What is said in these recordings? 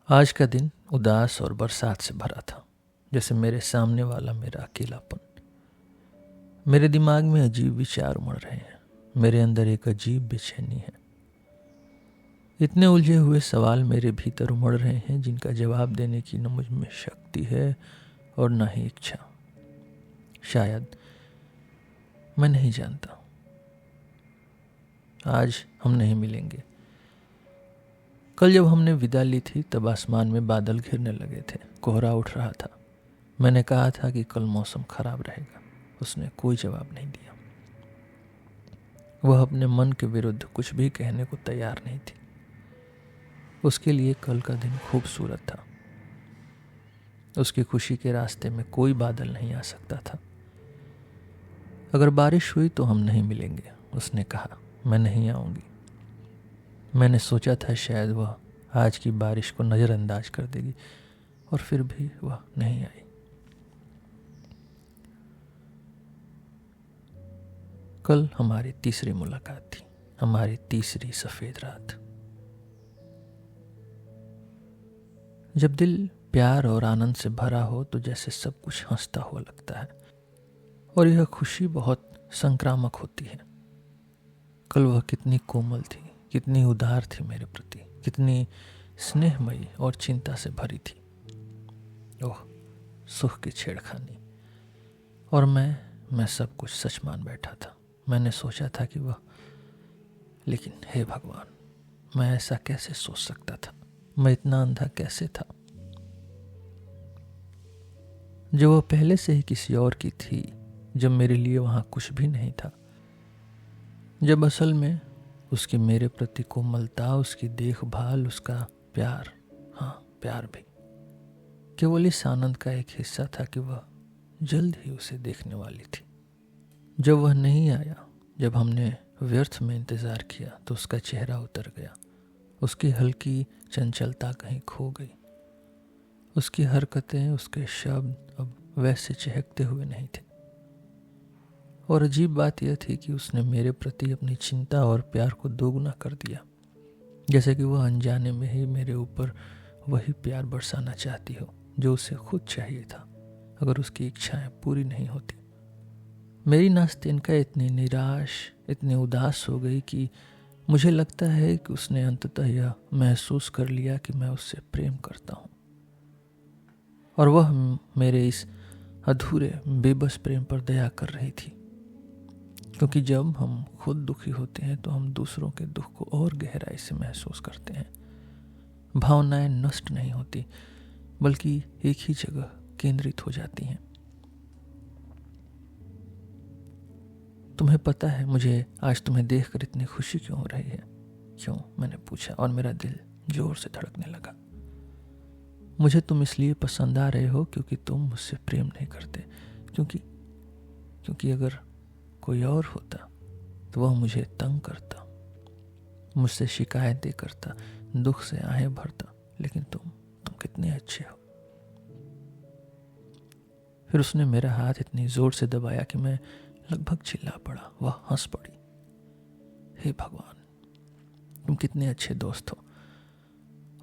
आज का दिन उदास और बरसात से भरा था, जैसे मेरे सामने वाला मेरा अकेलापन। मेरे दिमाग में अजीब विचार उमड़ रहे हैं, मेरे अंदर एक अजीब बेचैनी है। इतने उलझे हुए सवाल मेरे भीतर उमड़ रहे हैं जिनका जवाब देने की न मुझ में शक्ति है और न ही इच्छा। शायद मैं नहीं जानता। आज हम नहीं मिलेंगे। कल जब हमने विदा ली थी तब आसमान में बादल घिरने लगे थे, कोहरा उठ रहा था। मैंने कहा था कि कल मौसम खराब रहेगा। उसने कोई जवाब नहीं दिया। वह अपने मन के विरुद्ध कुछ भी कहने को तैयार नहीं थी। उसके लिए कल का दिन खूबसूरत था। उसकी खुशी के रास्ते में कोई बादल नहीं आ सकता था। अगर बारिश हुई तो हम नहीं मिलेंगे, उसने कहा। मैं नहीं आऊंगी। मैंने सोचा था शायद वह आज की बारिश को नज़रअंदाज कर देगी, और फिर भी वह नहीं आई। कल हमारी तीसरी मुलाकात थी, हमारी तीसरी सफ़ेद रात। जब दिल प्यार और आनंद से भरा हो तो जैसे सब कुछ हंसता हुआ लगता है, और यह खुशी बहुत संक्रामक होती है। कल वह कितनी कोमल थी, कितनी उदार थी मेरे प्रति, कितनी स्नेहमयी और चिंता से भरी थी। ओह, सुख की छेड़खानी। और मैं सब कुछ सच मान बैठा था। मैंने सोचा था कि वह, लेकिन हे भगवान, मैं ऐसा कैसे सोच सकता था? मैं इतना अंधा कैसे था? जो वह पहले से ही किसी और की थी, जब मेरे लिए वहां कुछ भी नहीं था, जब असल में उसकी मेरे प्रति कोमलता, उसकी देखभाल, उसका प्यार, हाँ प्यार भी केवल इस आनंद का एक हिस्सा था कि वह जल्द ही उसे देखने वाली थी। जब वह नहीं आया, जब हमने व्यर्थ में इंतज़ार किया, तो उसका चेहरा उतर गया। उसकी हल्की चंचलता कहीं खो गई। उसकी हरकतें, उसके शब्द अब वैसे चहकते हुए नहीं थे। और अजीब बात यह थी कि उसने मेरे प्रति अपनी चिंता और प्यार को दोगुना कर दिया, जैसे कि वह अनजाने में ही मेरे ऊपर वही प्यार बरसाना चाहती हो जो उसे खुद चाहिए था, अगर उसकी इच्छाएं पूरी नहीं होती। मेरी नास्तिनका इतनी निराश, इतनी उदास हो गई कि मुझे लगता है कि उसने अंततः यह महसूस कर लिया कि मैं उससे प्रेम करता हूँ, और वह मेरे इस अधूरे बेबस प्रेम पर दया कर रही थी। क्योंकि जब हम खुद दुखी होते हैं तो हम दूसरों के दुख को और गहराई से महसूस करते हैं। भावनाएं नष्ट नहीं होती, बल्कि एक ही जगह केंद्रित हो जाती हैं। तुम्हें पता है मुझे आज तुम्हें देखकर इतनी खुशी क्यों हो रही है? क्यों? मैंने पूछा, और मेरा दिल जोर से धड़कने लगा। मुझे तुम इसलिए पसंद आ रहे हो क्योंकि तुम मुझसे प्रेम नहीं करते। क्योंकि अगर कोई और होता तो वह मुझे तंग करता, मुझसे शिकायतें करता, दुख से आहें भरता, लेकिन तुम कितने अच्छे हो। फिर उसने मेरा हाथ इतनी जोर से दबाया कि मैं लगभग चिल्ला पड़ा। वह हंस पड़ी। हे भगवान, तुम कितने अच्छे दोस्त हो,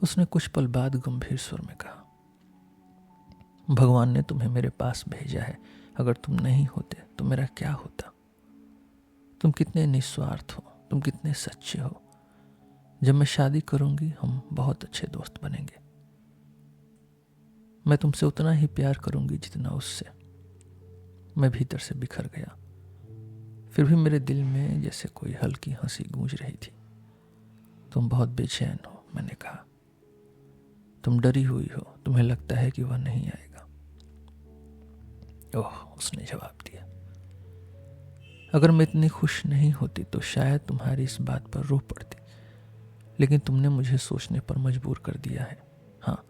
उसने कुछ पल बाद गंभीर स्वर में कहा। भगवान ने तुम्हें मेरे पास भेजा है। अगर तुम नहीं होते तो मेरा क्या होता? तुम कितने निस्वार्थ हो, तुम कितने सच्चे हो। जब मैं शादी करूंगी हम बहुत अच्छे दोस्त बनेंगे। मैं तुमसे उतना ही प्यार करूंगी जितना उससे। मैं भीतर से बिखर गया। फिर भी मेरे दिल में जैसे कोई हल्की हंसी गूंज रही थी। तुम बहुत बेचैन हो, मैंने कहा। तुम डरी हुई हो, तुम्हें लगता है कि वह नहीं आएगा। ओह, उसने जवाब दिया। अगर मैं इतनी खुश नहीं होती तो शायद तुम्हारी इस बात पर रो पड़ती, लेकिन तुमने मुझे सोचने पर मजबूर कर दिया है। हाँ,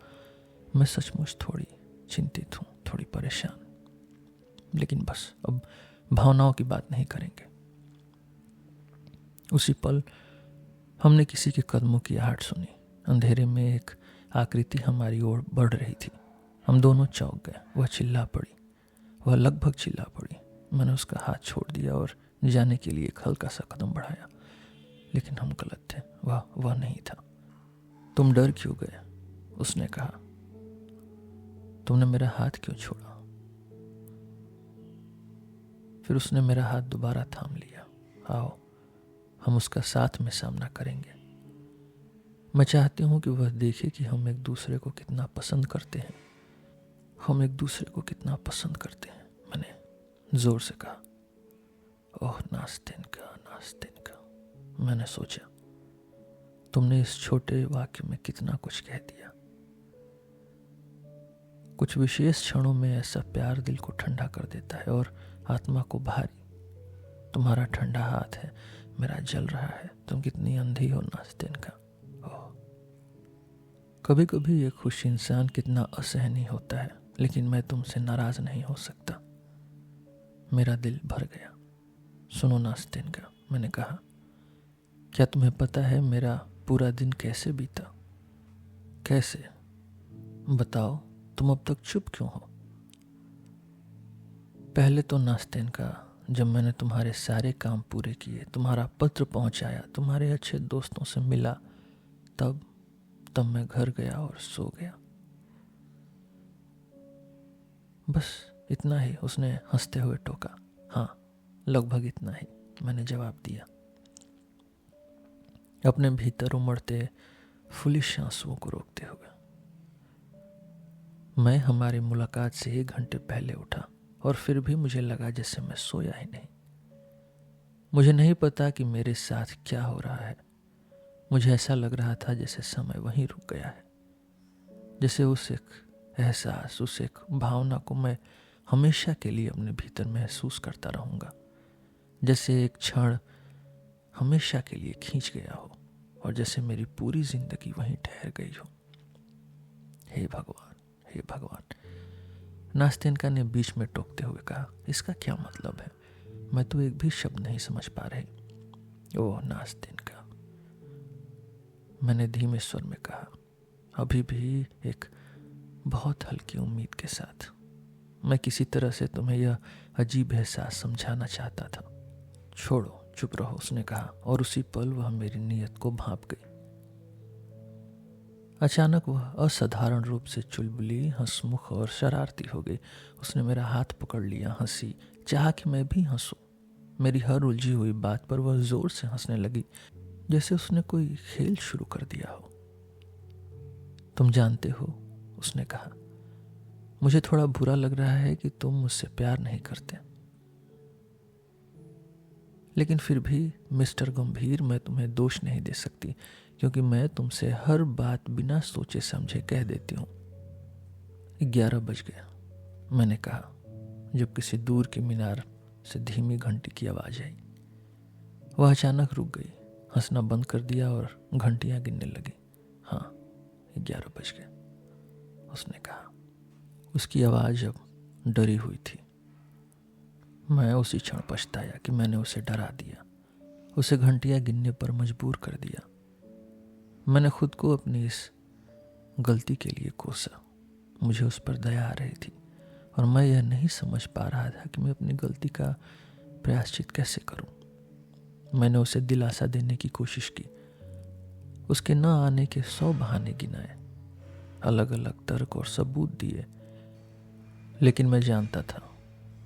मैं सचमुच थोड़ी चिंतित हूँ, थोड़ी परेशान, लेकिन बस अब भावनाओं की बात नहीं करेंगे। उसी पल हमने किसी के कदमों की आहट सुनी। अंधेरे में एक आकृति हमारी ओर बढ़ रही थी। हम दोनों चौंक गए। वह चिल्ला पड़ी, वह लगभग चिल्ला पड़ी। मैंने उसका हाथ छोड़ दिया और जाने के लिए एक हल्का सा कदम बढ़ाया, लेकिन हम गलत थे। वह नहीं था। तुम डर क्यों गए? उसने कहा। तुमने मेरा हाथ क्यों छोड़ा? फिर उसने मेरा हाथ दोबारा थाम लिया। आओ, हम उसका साथ में सामना करेंगे। मैं चाहती हूं कि वह देखे कि हम एक दूसरे को कितना पसंद करते हैं। हम एक दूसरे को कितना पसंद करते हैं, मैंने जोर से कहा। ओह नास्तिनका, नास्तिनका, मैंने सोचा, तुमने इस छोटे वाक्य में कितना कुछ कह दिया। कुछ विशेष क्षणों में ऐसा प्यार दिल को ठंडा कर देता है और आत्मा को भारी। तुम्हारा ठंडा हाथ है, मेरा जल रहा है। तुम कितनी अंधी हो नास्तिनका। ओह, कभी कभी एक खुश इंसान कितना असहनीय होता है, लेकिन मैं तुमसे नाराज नहीं हो सकता। मेरा दिल भर गया। सुनो नास्तिनका, मैंने कहा, क्या तुम्हें पता है मेरा पूरा दिन कैसे बीता? कैसे? बताओ, तुम अब तक चुप क्यों हो? पहले तो नास्तिनका, जब मैंने तुम्हारे सारे काम पूरे किए, तुम्हारा पत्र पहुंचाया, तुम्हारे अच्छे दोस्तों से मिला, तब मैं घर गया और सो गया। बस इतना ही, उसने हंसते हुए टोका। हाँ, लगभग इतना ही, मैंने जवाब दिया, अपने भीतर उमड़ते फुलिश आंसुओं को रोकते हुए। मैं हमारी मुलाकात से 1 घंटे पहले उठा और फिर भी मुझे लगा जैसे मैं सोया ही नहीं। मुझे नहीं पता कि मेरे साथ क्या हो रहा है। मुझे ऐसा लग रहा था जैसे समय वहीं रुक गया है, जैसे उस एक एहसास, उस एक भावना को मैं हमेशा के लिए अपने भीतर महसूस करता रहूंगा, जैसे एक क्षण हमेशा के लिए खींच गया हो और जैसे मेरी पूरी जिंदगी वहीं ठहर गई हो। हे भगवान, हे भगवान, नास्तिनका ने बीच में टोकते हुए कहा। इसका क्या मतलब है? मैं तो एक भी शब्द नहीं समझ पा रही। ओह नास्तिनका, मैंने धीमे स्वर में कहा, अभी भी एक बहुत हल्की उम्मीद के साथ। मैं किसी तरह से तुम्हें यह अजीब एहसास समझाना चाहता था। छोड़ो, चुप रहो, उसने कहा, और उसी पल वह मेरी नीयत को भांप गई। अचानक वह असाधारण रूप से चुलबुली, हंसमुख और शरारती हो गई। उसने मेरा हाथ पकड़ लिया, हंसी, चाहा कि मैं भी हंसूं। मेरी हर उलझी हुई बात पर वह जोर से हंसने लगी, जैसे उसने कोई खेल शुरू कर दिया हो। तुम जानते हो, उसने कहा, मुझे थोड़ा बुरा लग रहा है कि तुम मुझसे प्यार नहीं करते, लेकिन फिर भी मिस्टर गंभीर, मैं तुम्हें दोष नहीं दे सकती, क्योंकि मैं तुमसे हर बात बिना सोचे समझे कह देती हूँ। 11 बज गया, मैंने कहा, जब किसी दूर की मीनार से धीमी घंटी की आवाज आई। वह अचानक रुक गई, हंसना बंद कर दिया और घंटियां गिनने लगी। हाँ, 11 बज गए, उसने कहा। उसकी आवाज अब डरी हुई थी। मैं उसी क्षण पछताया कि मैंने उसे डरा दिया, उसे घंटियां गिनने पर मजबूर कर दिया। मैंने खुद को अपनी इस गलती के लिए कोसा। मुझे उस पर दया आ रही थी और मैं यह नहीं समझ पा रहा था कि मैं अपनी गलती का प्रायश्चित कैसे करूं। मैंने उसे दिलासा देने की कोशिश की, उसके न आने के 100 बहाने गिनाए, अलग अलग तर्क और सबूत दिए, लेकिन मैं जानता था,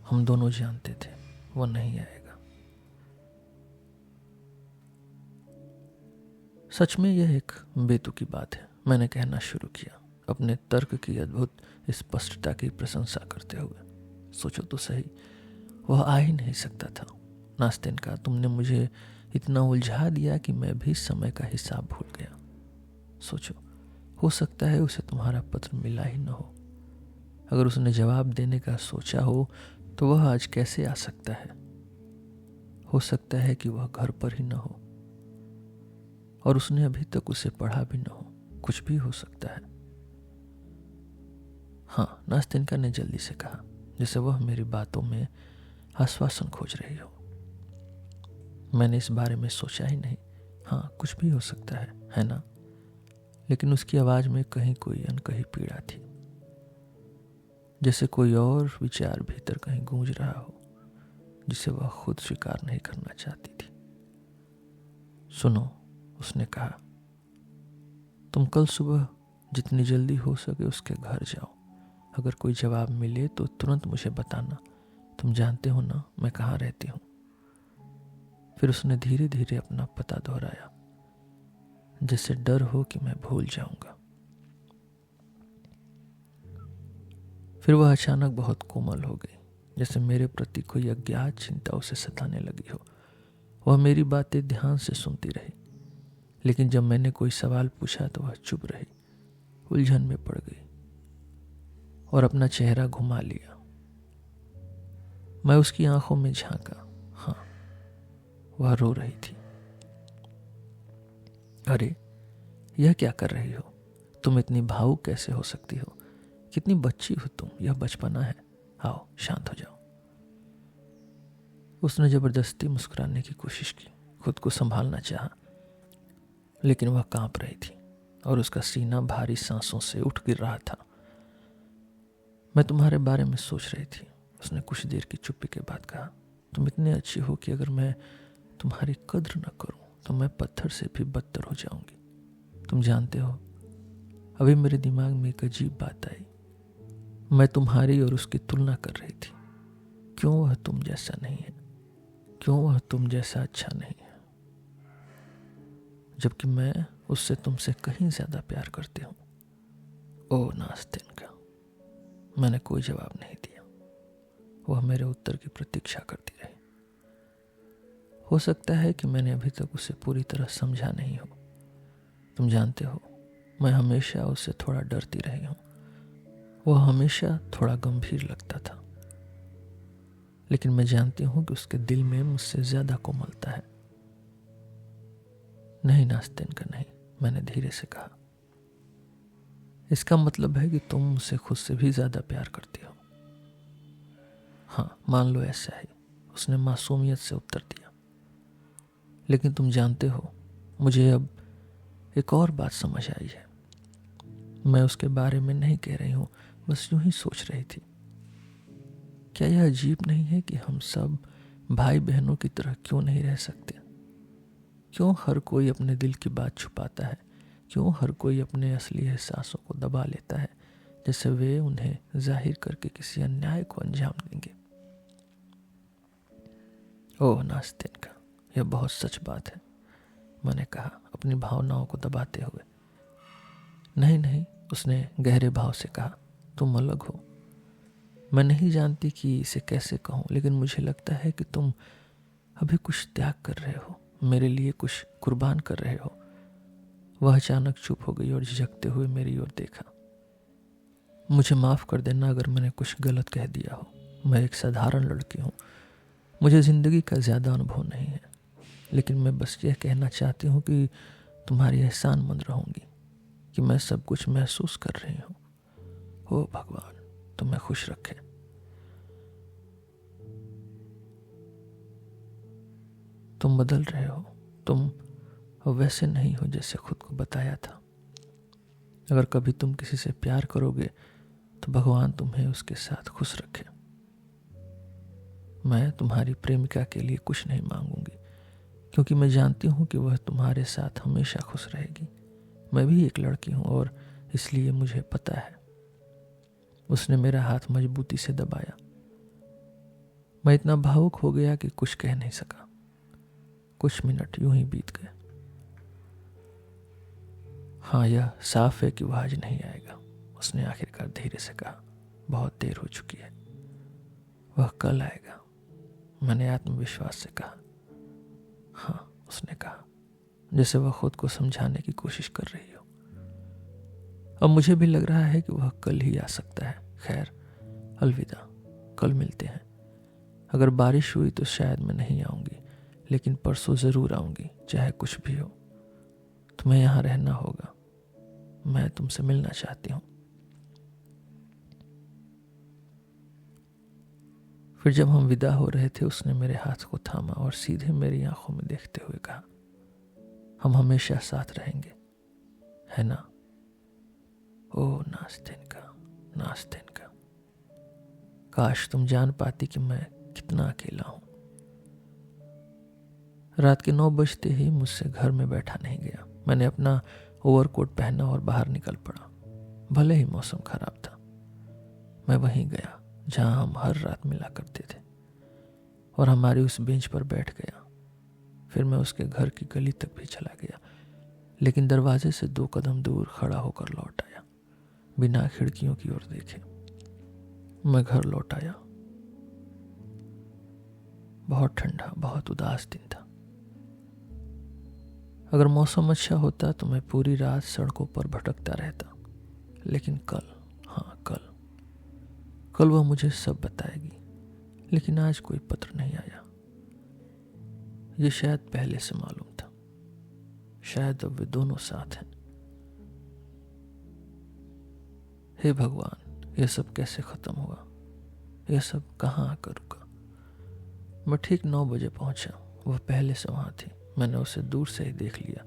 हम दोनों जानते थे, वो नहीं आएगा। सच में यह एक बेतुकी बात है, मैंने कहना शुरू किया, अपने तर्क की अद्भुत स्पष्टता की प्रशंसा करते हुए। सोचो तो सही, वह आ ही नहीं सकता था। नास्तिनका, तुमने मुझे इतना उलझा दिया कि मैं भी समय का हिसाब भूल गया। सोचो, हो सकता है उसे तुम्हारा पत्र मिला ही न हो। अगर उसने जवाब देने का सोचा हो तो वह आज कैसे आ सकता है? हो सकता है कि वह घर पर ही न हो और उसने अभी तक उसे पढ़ा भी न हो। कुछ भी हो सकता है। हाँ, नास्तिनका ने जल्दी से कहा, जैसे वह मेरी बातों में आश्वासन खोज रही हो। मैंने इस बारे में सोचा ही नहीं। हाँ, कुछ भी हो सकता है ना? लेकिन उसकी आवाज में कहीं कोई अनकही पीड़ा थी, जैसे कोई और विचार भीतर कहीं गूंज रहा हो, जिसे वह खुद स्वीकार नहीं करना चाहती थी। सुनो, उसने कहा, तुम कल सुबह जितनी जल्दी हो सके उसके घर जाओ। अगर कोई जवाब मिले तो तुरंत मुझे बताना। तुम जानते हो ना मैं कहाँ रहती हूँ। फिर उसने धीरे धीरे अपना पता दोहराया, जैसे डर हो कि मैं भूल जाऊंगा। फिर वह अचानक बहुत कोमल हो गई, जैसे मेरे प्रति कोई अज्ञात चिंता उसे सताने लगी हो। वह मेरी बातें ध्यान से सुनती रही, लेकिन जब मैंने कोई सवाल पूछा तो वह चुप रही, उलझन में पड़ गई और अपना चेहरा घुमा लिया। मैं उसकी आंखों में झांका। हाँ, वह रो रही थी। अरे, यह क्या कर रही हो? तुम इतनी भावुक कैसे हो सकती हो? कितनी बच्ची हो तुम, यह बचपना है। आओ, शांत हो जाओ। उसने जबरदस्ती मुस्कुराने की कोशिश की, खुद को संभालना चाहा, लेकिन वह कांप रही थी और उसका सीना भारी सांसों से उठ गिर रहा था। मैं तुम्हारे बारे में सोच रही थी, उसने कुछ देर की चुप्पी के बाद कहा। तुम इतनी अच्छी हो कि अगर मैं तुम्हारी कद्र न करूं तो मैं पत्थर से भी बदतर हो जाऊंगी। तुम जानते हो, अभी मेरे दिमाग में एक अजीब बात आई। मैं तुम्हारी और उसकी तुलना कर रही थी। क्यों वह तुम जैसा नहीं है? क्यों वह तुम जैसा अच्छा नहीं है, जबकि मैं उससे तुमसे कहीं ज्यादा प्यार करती हूँ? ओह नास्तिन का। मैंने कोई जवाब नहीं दिया। वह मेरे उत्तर की प्रतीक्षा करती रही। हो सकता है कि मैंने अभी तक उसे पूरी तरह समझा नहीं हो। तुम जानते हो, मैं हमेशा उससे थोड़ा डरती रही हूँ। वह हमेशा थोड़ा गंभीर लगता था, लेकिन मैं जानती हूँ कि उसके दिल में मुझसे ज्यादा कोमलता है। नहीं नास्तिन का नहीं, मैंने धीरे से कहा। इसका मतलब है कि तुम मुझसे खुद से भी ज्यादा प्यार करती हो। हाँ, मान लो ऐसा है, उसने मासूमियत से उत्तर दिया। लेकिन तुम जानते हो, मुझे अब एक और बात समझ आई है। मैं उसके बारे में नहीं कह रही हूँ, बस यूं ही सोच रही थी। क्या यह अजीब नहीं है कि हम सब भाई बहनों की तरह क्यों नहीं रह सकते? क्यों हर कोई अपने दिल की बात छुपाता है? क्यों हर कोई अपने असली एहसासों को दबा लेता है, जैसे वे उन्हें जाहिर करके किसी अन्याय को अंजाम देंगे? ओह नास्तिन का, यह बहुत सच बात है, मैंने कहा अपनी भावनाओं को दबाते हुए। नहीं नहीं, उसने गहरे भाव से कहा, तुम अलग हो। मैं नहीं जानती कि इसे कैसे कहूँ, लेकिन मुझे लगता है कि तुम अभी कुछ त्याग कर रहे हो, मेरे लिए कुछ कुर्बान कर रहे हो। वह अचानक चुप हो गई और झिझकते हुए मेरी ओर देखा। मुझे माफ कर देना अगर मैंने कुछ गलत कह दिया हो। मैं एक साधारण लड़की हूँ, मुझे जिंदगी का ज्यादा अनुभव नहीं है, लेकिन मैं बस यह कहना चाहती हूँ कि तुम्हारी एहसानमंद रहूंगी कि मैं सब कुछ महसूस कर रही हूँ। ओ भगवान, तुम्हें खुश रखे। तुम बदल रहे हो, तुम वैसे नहीं हो जैसे खुद को बताया था। अगर कभी तुम किसी से प्यार करोगे तो भगवान तुम्हें उसके साथ खुश रखे। मैं तुम्हारी प्रेमिका के लिए कुछ नहीं मांगूंगी, क्योंकि मैं जानती हूँ कि वह तुम्हारे साथ हमेशा खुश रहेगी। मैं भी एक लड़की हूँ और इसलिए मुझे पता है। उसने मेरा हाथ मजबूती से दबाया। मैं इतना भावुक हो गया कि कुछ कह नहीं सका। कुछ मिनट यूं ही बीत गए। हाँ, यह साफ है कि वह आज नहीं आएगा, उसने आखिरकार धीरे से कहा। बहुत देर हो चुकी है। वह कल आएगा, मैंने आत्मविश्वास से कहा। हाँ, उसने कहा, जैसे वह खुद को समझाने की कोशिश कर रही हो। अब मुझे भी लग रहा है कि वह कल ही आ सकता है। खैर, अलविदा, कल मिलते हैं। अगर बारिश हुई तो शायद मैं नहीं आऊंगी, लेकिन परसों जरूर आऊंगी, चाहे कुछ भी हो। तुम्हें यहाँ रहना होगा, मैं तुमसे मिलना चाहती हूँ। फिर जब हम विदा हो रहे थे, उसने मेरे हाथ को थामा और सीधे मेरी आंखों में देखते हुए कहा, हम हमेशा साथ रहेंगे, है ना? ओह नास्तिन का, नास्तिन का। काश तुम जान पाती कि मैं कितना अकेला हूं। रात के 9 बजते ही मुझसे घर में बैठा नहीं गया। मैंने अपना ओवरकोट पहना और बाहर निकल पड़ा। भले ही मौसम खराब था। मैं वहीं गया जहां हम हर रात मिला करते थे और हमारी उस बेंच पर बैठ गया। फिर मैं उसके घर की गली तक भी चला गया, लेकिन दरवाजे से 2 कदम दूर खड़ा होकर लौट आया, बिना खिड़कियों की ओर देखे। मैं घर लौट आया। बहुत ठंडा, बहुत उदास दिन था। अगर मौसम अच्छा होता तो मैं पूरी रात सड़कों पर भटकता रहता, लेकिन कल वह मुझे सब बताएगी। लेकिन आज कोई पत्र नहीं आया। ये शायद पहले से मालूम था। शायद अब वे दोनों साथ हैं। हे भगवान, यह सब कैसे खत्म हुआ? यह सब कहाँ आकर रुका? मैं ठीक 9 बजे पहुंचा। वह पहले से वहां थी। मैंने उसे दूर से ही देख लिया।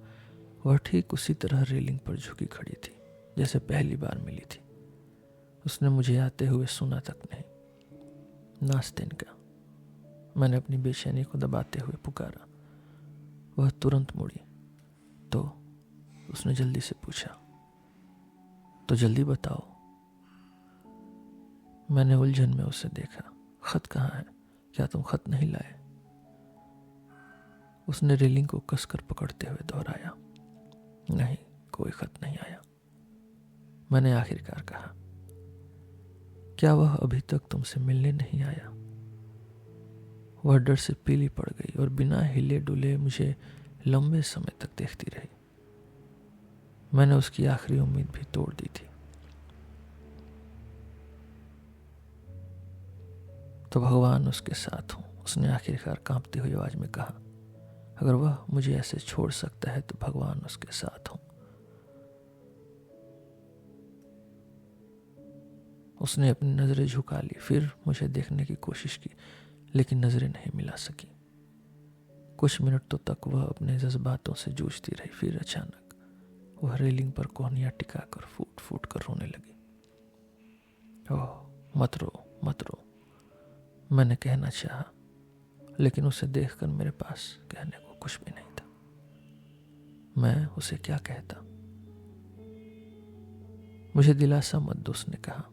वह ठीक उसी तरह रेलिंग पर झुकी खड़ी थी जैसे पहली बार मिली थी। उसने मुझे आते हुए सुना तक नहीं। नास्तिन का, मैंने अपनी बेचैनी को दबाते हुए पुकारा। वह तुरंत मुड़ी। तो उसने जल्दी से पूछा, तो जल्दी बताओ। मैंने उलझन में उसे देखा। खत कहाँ है? क्या तुम खत नहीं लाए? उसने रेलिंग को कसकर पकड़ते हुए दोहराया, नहीं, कोई खत नहीं आया। मैंने आखिरकार कहा, क्या वह अभी तक तुमसे मिलने नहीं आया? वह डर से पीली पड़ गई और बिना हिले डुले मुझे लंबे समय तक देखती रही। मैंने उसकी आखिरी उम्मीद भी तोड़ दी थी। तो भगवान उसके साथ हो, उसने आखिरकार कांपती हुई आवाज में कहा। अगर वह मुझे ऐसे छोड़ सकता है तो भगवान उसके साथ हो। उसने अपनी नजरें झुका ली, फिर मुझे देखने की कोशिश की, लेकिन नजरें नहीं मिला सकी। कुछ मिनटों तक वह अपने जज्बातों से जूझती रही। फिर अचानक वह रेलिंग पर कोहनियां टिकाकर फूट फूट कर रोने लगी। ओह, मत रो, मत रो, मैंने कहना चाहा, लेकिन उसे देखकर मेरे पास कहने को कुछ भी नहीं था। मैं उसे क्या कहता? मुझे दिलासा मत दो, उसने कहा।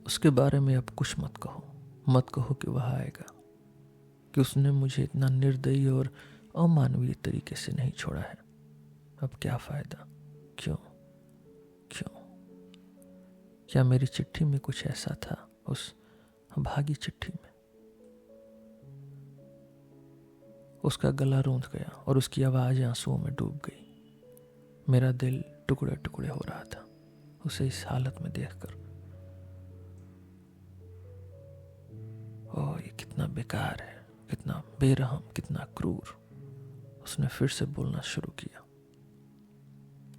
उसके बारे में अब कुछ मत कहो। मत कहो कि वह आएगा, कि उसने मुझे इतना निर्दयी और अमानवीय तरीके से नहीं छोड़ा है। अब क्या फायदा? क्यों? क्या मेरी चिट्ठी में कुछ ऐसा था, उस अभागी चिट्ठी में? उसका गला रूंध गया और उसकी आवाज आंसुओं में डूब गई। मेरा दिल टुकड़े टुकड़े हो रहा था उसे इस हालत में देखकर। ओह, ये कितना बेकार है, कितना बेरहम, कितना क्रूर। उसने फिर से बोलना शुरू किया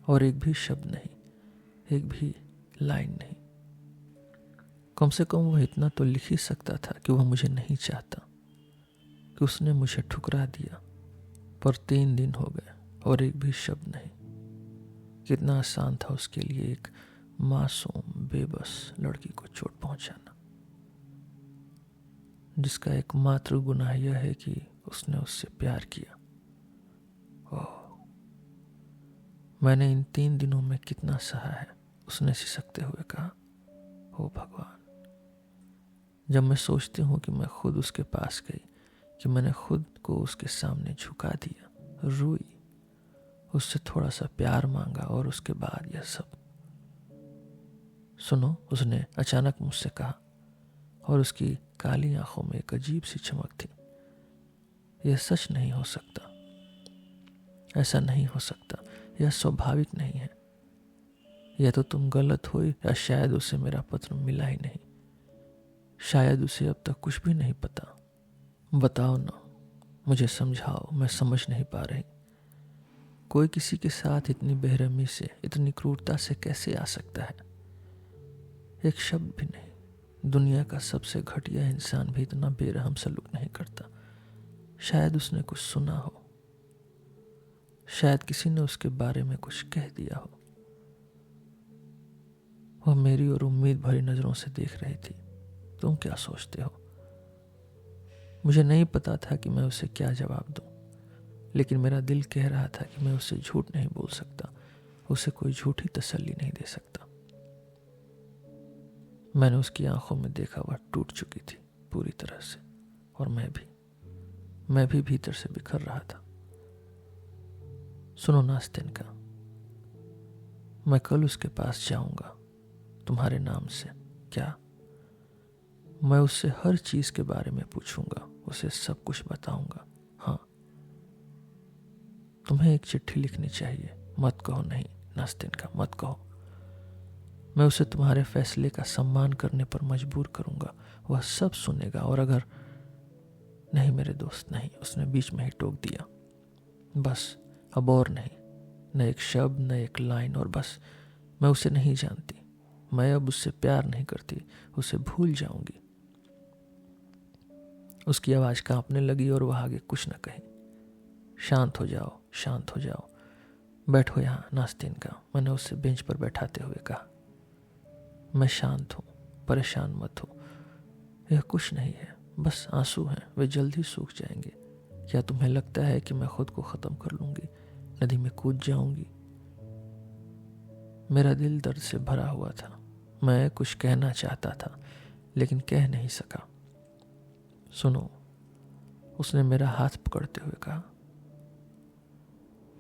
और एक भी शब्द नहीं, एक भी लाइन नहीं। कम से कम वह इतना तो लिख ही सकता था कि वह मुझे नहीं चाहता, कि उसने मुझे ठुकरा दिया। पर 3 दिन हो गए और एक भी शब्द नहीं। कितना आसान था उसके लिए एक मासूम बेबस लड़की को चोट पहुंचाना, जिसका एकमात्र गुनाह यह है कि उसने उससे प्यार किया। ओह, मैंने इन 3 दिनों में कितना सहा है, उसने सिसकते हुए कहा। ओ भगवान, जब मैं सोचती हूँ कि मैं खुद उसके पास गई, कि मैंने खुद को उसके सामने झुका दिया, रोई, उससे थोड़ा सा प्यार मांगा और उसके बाद यह सब। सुनो, उसने अचानक मुझसे कहा और उसकी काली आंखों में एक अजीब सी चमक थी। यह सच नहीं हो सकता, ऐसा नहीं हो सकता, यह स्वाभाविक नहीं है। या तो तुम गलत हो या शायद उसे मेरा पत्र मिला ही नहीं। शायद उसे अब तक कुछ भी नहीं पता। बताओ ना, मुझे समझाओ, मैं समझ नहीं पा रही। कोई किसी के साथ इतनी बेरहमी से, इतनी क्रूरता से कैसे आ सकता है? एक शब्द भी नहीं। दुनिया का सबसे घटिया इंसान भी इतना बेरहम सलूक नहीं करता। शायद उसने कुछ सुना हो, शायद किसी ने उसके बारे में कुछ कह दिया हो। वह मेरी और उम्मीद भरी नजरों से देख रही थी। तुम क्या सोचते हो? मुझे नहीं पता था कि मैं उसे क्या जवाब दूं, लेकिन मेरा दिल कह रहा था कि मैं उससे झूठ नहीं बोल सकता उसे कोई झूठी तसल्ली नहीं दे सकता। मैंने उसकी आंखों में देखा, वह टूट चुकी थी पूरी तरह से, और मैं भी भीतर से बिखर रहा था। सुनो नास्तिनका, मैं कल उसके पास जाऊंगा तुम्हारे नाम से। क्या? मैं उससे हर चीज के बारे में पूछूंगा, उसे सब कुछ बताऊंगा। हाँ, तुम्हें एक चिट्ठी लिखनी चाहिए। मत कहो नहीं नास्तिनका, मत कहो। मैं उसे तुम्हारे फैसले का सम्मान करने पर मजबूर करूंगा। वह सब सुनेगा। और अगर नहीं मेरे दोस्त, नहीं, उसने बीच में ही टोक दिया। बस अब और नहीं, न एक शब्द, न एक लाइन। और बस मैं उसे नहीं जानती, मैं अब उससे प्यार नहीं करती, उसे भूल जाऊंगी। उसकी आवाज कांपने लगी और वह आगे कुछ न कही। शांत हो जाओ, शांत हो जाओ, बैठो यहाँ नास्तिनका, मैंने उसे बेंच पर बैठाते हुए कहा। मैं शांत हूँ, परेशान मत हो, यह कुछ नहीं है, बस आंसू हैं, वे जल्द ही सूख जाएंगे। क्या तुम्हें लगता है कि मैं खुद को खत्म कर लूंगी, नदी में कूद जाऊंगी? मेरा दिल दर्द से भरा हुआ था। मैं कुछ कहना चाहता था लेकिन कह नहीं सका। सुनो, उसने मेरा हाथ पकड़ते हुए कहा।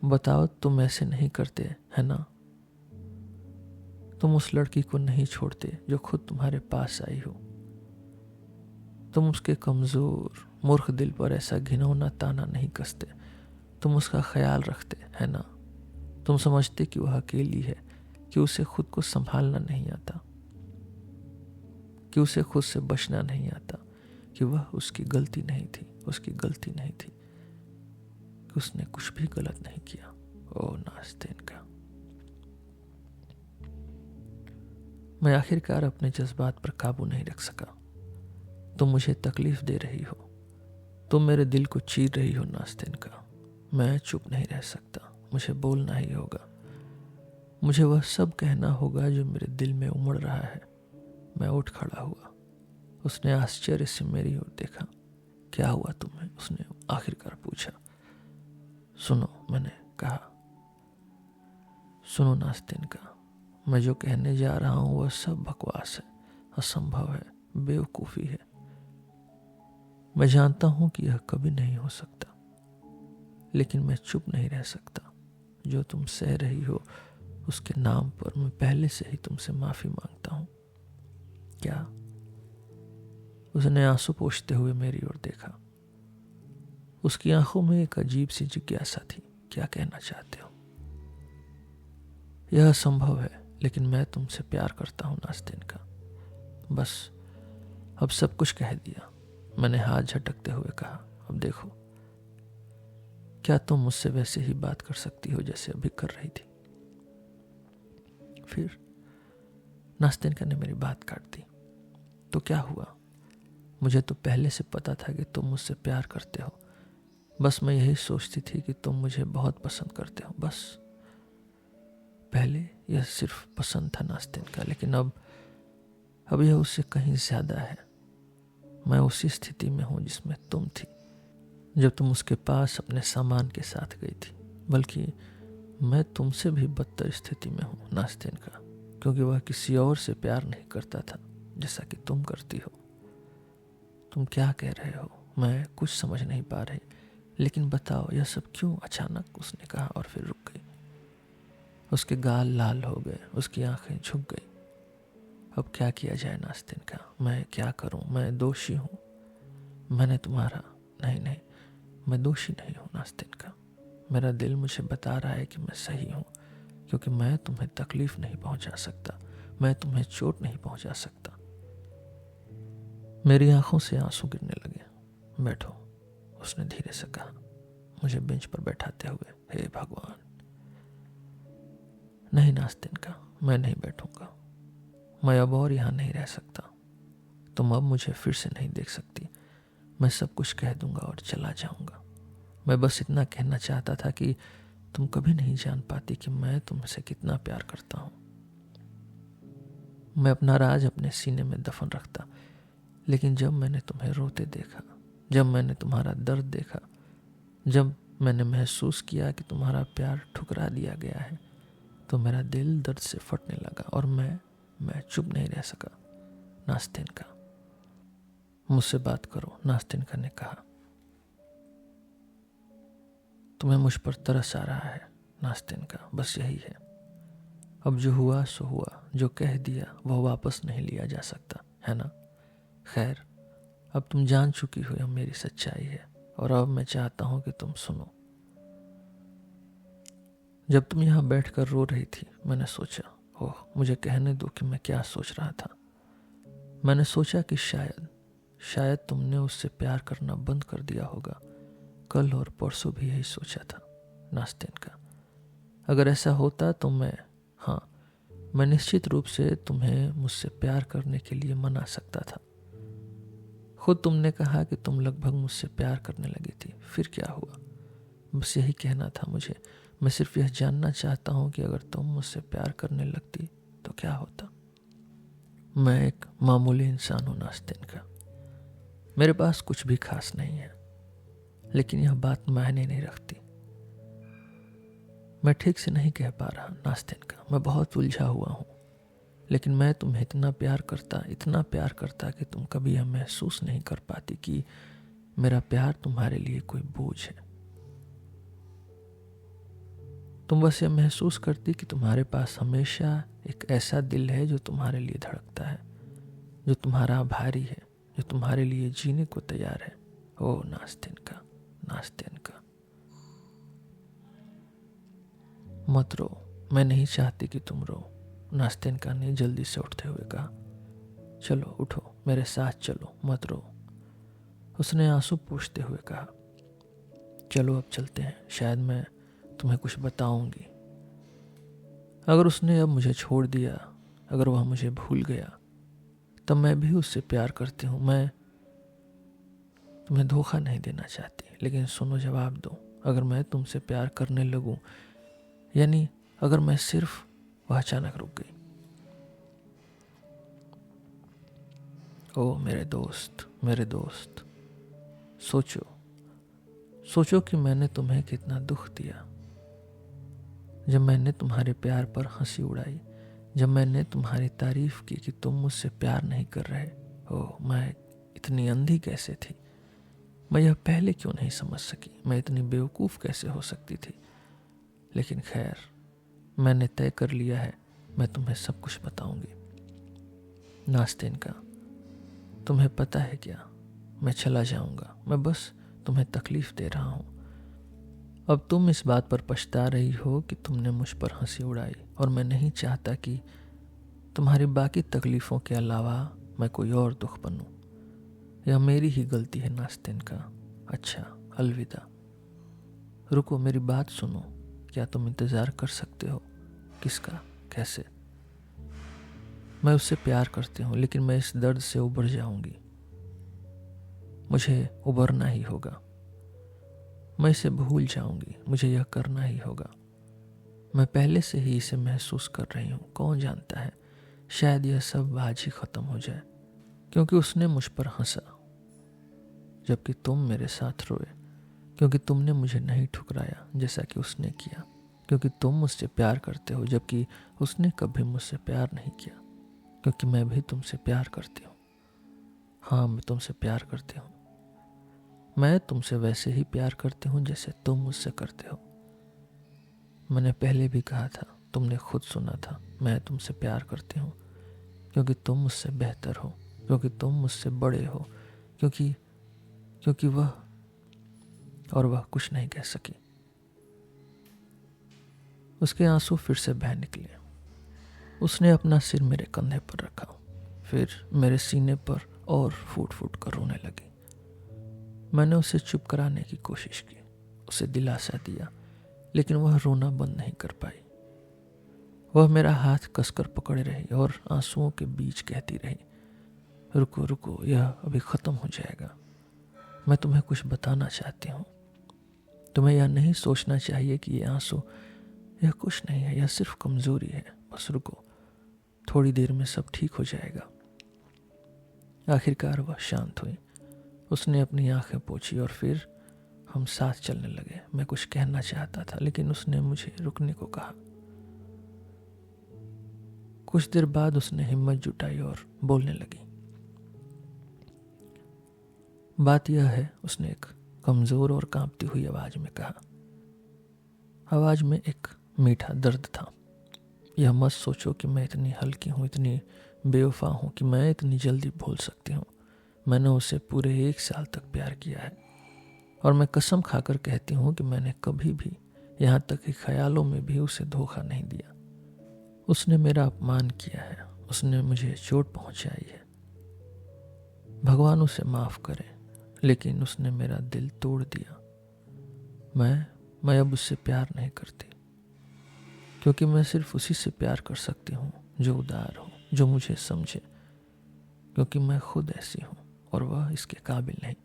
बताओ, तुम ऐसे नहीं करते है ना? तुम उस लड़की को नहीं छोड़ते जो खुद तुम्हारे पास आई हो। तुम उसके कमजोर मूर्ख दिल पर ऐसा घिनौना ताना नहीं कसते। तुम उसका ख्याल रखते है ना? तुम समझते कि वह अकेली है, कि उसे खुद को संभालना नहीं आता, कि उसे खुद से बचना नहीं आता, कि वह उसकी गलती नहीं थी, उसकी गलती नहीं थी, कि उसने कुछ भी गलत नहीं किया। ओ नास्तिनका। मैं आखिरकार अपने जज्बात पर काबू नहीं रख सका। तुम मुझे तकलीफ दे रही हो, तुम मेरे दिल को चीर रही हो नास्तिनका। मैं चुप नहीं रह सकता, मुझे बोलना ही होगा। मुझे वह सब कहना होगा जो मेरे दिल में उमड़ रहा है। मैं उठ खड़ा हुआ। उसने आश्चर्य से मेरी ओर देखा। क्या हुआ तुम्हें? उसने आखिरकार पूछा। सुनो, मैंने कहा। सुनो नास्तिनका, मैं जो कहने जा रहा हूं वह सब बकवास है, असंभव है, बेवकूफ़ी है। मैं जानता हूं कि यह कभी नहीं हो सकता, लेकिन मैं चुप नहीं रह सकता। जो तुम सह रही हो उसके नाम पर मैं पहले से ही तुमसे माफी मांगता हूं। क्या? उसने आंसू पोंछते हुए मेरी ओर देखा। उसकी आंखों में एक अजीब सी जिज्ञासा थी। क्या कहना चाहते हो? यह असंभव है, लेकिन मैं तुमसे प्यार करता हूं नास्तिनका। बस अब सब कुछ कह दिया, मैंने हाथ झटकते हुए कहा। अब देखो, क्या तुम मुझसे वैसे ही बात कर सकती हो जैसे अभी कर रही थी? फिर नास्तिनका ने मेरी बात काट दी। तो क्या हुआ? मुझे तो पहले से पता था कि तुम मुझसे प्यार करते हो। बस मैं यही सोचती थी कि तुम मुझे बहुत पसंद करते हो, बस। पहले यह सिर्फ पसंद था नास्तिनका, लेकिन अब यह उससे कहीं ज्यादा है। मैं उसी स्थिति में हूं जिसमें तुम थी जब तुम उसके पास अपने सामान के साथ गई थी। बल्कि मैं तुमसे भी बदतर स्थिति में हूं नास्तिनका, क्योंकि वह किसी और से प्यार नहीं करता था जैसा कि तुम करती हो। तुम क्या कह रहे हो? मैं कुछ समझ नहीं पा रही। लेकिन बताओ, यह सब क्यों अचानक? उसने कहा और फिर रुक गई। उसके गाल लाल हो गए, उसकी आंखें झुक गई। अब क्या किया जाए नास्तिनका? मैं क्या करूं? मैं दोषी हूं। मैंने तुम्हारा नहीं, मैं दोषी नहीं हूं नास्तिनका। मेरा दिल मुझे बता रहा है कि मैं सही हूं, क्योंकि मैं तुम्हें तकलीफ नहीं पहुंचा सकता, मैं तुम्हें चोट नहीं पहुंचा सकता। मेरी आंखों से आंसू गिरने लगे। बैठो, उसने धीरे से कहा, मुझे बेंच पर बैठाते हुए। हे भगवान! नहीं नास्तिनका, मैं नहीं बैठूंगा। मैं अब और यहाँ नहीं रह सकता। तुम अब मुझे फिर से नहीं देख सकती। मैं सब कुछ कह दूंगा और चला जाऊंगा। मैं बस इतना कहना चाहता था कि तुम कभी नहीं जान पाती कि मैं तुमसे कितना प्यार करता हूं। मैं अपना राज अपने सीने में दफन रखता, लेकिन जब मैंने तुम्हें रोते देखा, जब मैंने तुम्हारा दर्द देखा, जब मैंने महसूस किया कि तुम्हारा प्यार ठुकरा दिया गया है, तो मेरा दिल दर्द से फटने लगा और मैं चुप नहीं रह सका। नास्तिनका, मुझसे बात करो, नास्तिनका ने कहा। तुम्हें मुझ पर तरस आ रहा है नास्तिनका, बस यही है। अब जो हुआ सो हुआ, जो कह दिया वह वापस नहीं लिया जा सकता, है ना? खैर, अब तुम जान चुकी हो यह मेरी सच्चाई है और अब मैं चाहता हूं कि तुम सुनो। जब तुम यहाँ बैठकर रो रही थी, मैंने सोचा, ओह, मुझे कहने दो कि मैं क्या सोच रहा था। मैंने सोचा कि शायद तुमने उससे प्यार करना बंद कर दिया होगा। कल और परसों भी यही सोचा था नास्तिनका। अगर ऐसा होता तो मैं निश्चित रूप से तुम्हें मुझसे प्यार करने के लिए मना सकता था। खुद तुमने कहा कि तुम लगभग मुझसे प्यार करने लगी थी, फिर क्या हुआ? बस यही कहना था मुझे। मैं सिर्फ यह जानना चाहता हूँ कि अगर तुम मुझसे प्यार करने लगती तो क्या होता। मैं एक मामूली इंसान हूँ नास्तिनका, मेरे पास कुछ भी खास नहीं है, लेकिन यह बात मायने नहीं रखती। मैं ठीक से नहीं कह पा रहा नास्तिनका, मैं बहुत उलझा हुआ हूँ, लेकिन मैं तुम्हें इतना प्यार करता कि तुम कभी यह महसूस नहीं कर पाती कि मेरा प्यार तुम्हारे लिए कोई बोझ है। तुम बस यह महसूस करती कि तुम्हारे पास हमेशा एक ऐसा दिल है जो तुम्हारे लिए धड़कता है, जो तुम्हारा आभारी है, जो तुम्हारे लिए जीने को तैयार है। ओ नास्तिनका, नास्तिनका, मत रो, मैं नहीं चाहती कि तुम रो, नास्तिनका ने जल्दी से उठते हुए कहा। चलो उठो, मेरे साथ चलो, मत रो, उसने आंसू पोंछते हुए कहा। चलो अब चलते हैं, शायद मैं तुम्हें कुछ बताऊंगी। अगर उसने अब मुझे छोड़ दिया, अगर वह मुझे भूल गया, तब मैं भी उससे प्यार करती हूँ। मैं तुम्हें धोखा नहीं देना चाहती, लेकिन सुनो, जवाब दो। अगर मैं तुमसे प्यार करने लगूं, यानी अगर मैं सिर्फ, वह अचानक रुक गई। ओ मेरे दोस्त, सोचो कि मैंने तुम्हें कितना दुख दिया। जब मैंने तुम्हारे प्यार पर हंसी उड़ाई, जब मैंने तुम्हारी तारीफ की कि तुम मुझसे प्यार नहीं कर रहे हो, मैं इतनी अंधी कैसे थी? मैं यह पहले क्यों नहीं समझ सकी? मैं इतनी बेवकूफ़ कैसे हो सकती थी? लेकिन खैर, मैंने तय कर लिया है, मैं तुम्हें सब कुछ बताऊंगी। नास्तिनका, तुम्हें पता है क्या, मैं चला जाऊंगा, मैं बस तुम्हें तकलीफ दे रहा हूं। अब तुम इस बात पर पछता रही हो कि तुमने मुझ पर हंसी उड़ाई, और मैं नहीं चाहता कि तुम्हारी बाकी तकलीफ़ों के अलावा मैं कोई और दुख बनूं। यह मेरी ही गलती है नास्तिनका। अच्छा, अलविदा। रुको, मेरी बात सुनो। क्या तुम इंतज़ार कर सकते हो? किसका? कैसे? मैं उससे प्यार करती हूँ, लेकिन मैं इस दर्द से उबर जाऊंगी। मुझे उबरना ही होगा। मैं इसे भूल जाऊंगी, मुझे यह करना ही होगा। मैं पहले से ही इसे महसूस कर रही हूँ। कौन जानता है, शायद यह सब आज ही खत्म हो जाए, क्योंकि उसने मुझ पर हंसा जबकि तुम मेरे साथ रोए, क्योंकि तुमने मुझे नहीं ठुकराया जैसा कि उसने किया, क्योंकि तुम मुझसे प्यार करते हो जबकि उसने कभी मुझसे प्यार नहीं किया, क्योंकि मैं भी तुमसे प्यार करती हूँ। हाँ, मैं तुमसे प्यार करती हूँ। मैं तुमसे वैसे ही प्यार करती हूँ जैसे तुम मुझसे करते हो। मैंने पहले भी कहा था, तुमने खुद सुना था, मैं तुमसे प्यार करती हूँ क्योंकि तुम मुझसे बेहतर हो, क्योंकि तुम मुझसे बड़े हो, क्योंकि वह कुछ नहीं कह सकी। उसके आंसू फिर से बह निकले। उसने अपना सिर मेरे कंधे पर रखा, फिर मेरे सीने पर और फूट फूट कर रोने लगी। मैंने उसे चुप कराने की कोशिश की, उसे दिलासा दिया, लेकिन वह रोना बंद नहीं कर पाई। वह मेरा हाथ कसकर पकड़े रही और आंसुओं के बीच कहती रही, रुको रुको, यह अभी ख़त्म हो जाएगा। मैं तुम्हें कुछ बताना चाहती हूँ। तुम्हें यह नहीं सोचना चाहिए कि ये आंसू, यह कुछ नहीं है, यह सिर्फ कमज़ोरी है। बस रुको, थोड़ी देर में सब ठीक हो जाएगा। आखिरकार वह शांत हुई। उसने अपनी आंखें पोंछी और फिर हम साथ चलने लगे। मैं कुछ कहना चाहता था, लेकिन उसने मुझे रुकने को कहा। कुछ देर बाद उसने हिम्मत जुटाई और बोलने लगी। बात यह है, उसने एक कमजोर और कांपती हुई आवाज में कहा। आवाज में एक मीठा दर्द था। यह मत सोचो कि मैं इतनी हल्की हूँ, इतनी बेवफा हूँ कि मैं इतनी जल्दी भूल सकती हूँ। मैंने उसे पूरे 1 साल तक प्यार किया है और मैं कसम खाकर कहती हूँ कि मैंने कभी भी, यहाँ तक कि ख्यालों में भी उसे धोखा नहीं दिया। उसने मेरा अपमान किया है, उसने मुझे चोट पहुंचाई है। भगवान उसे माफ करे, लेकिन उसने मेरा दिल तोड़ दिया। मैं अब उससे प्यार नहीं करती, क्योंकि मैं सिर्फ उसी से प्यार कर सकती हूँ जो उदार हो, जो मुझे समझे, क्योंकि मैं खुद ऐसी हूँ और वह इसके काबिल नहीं।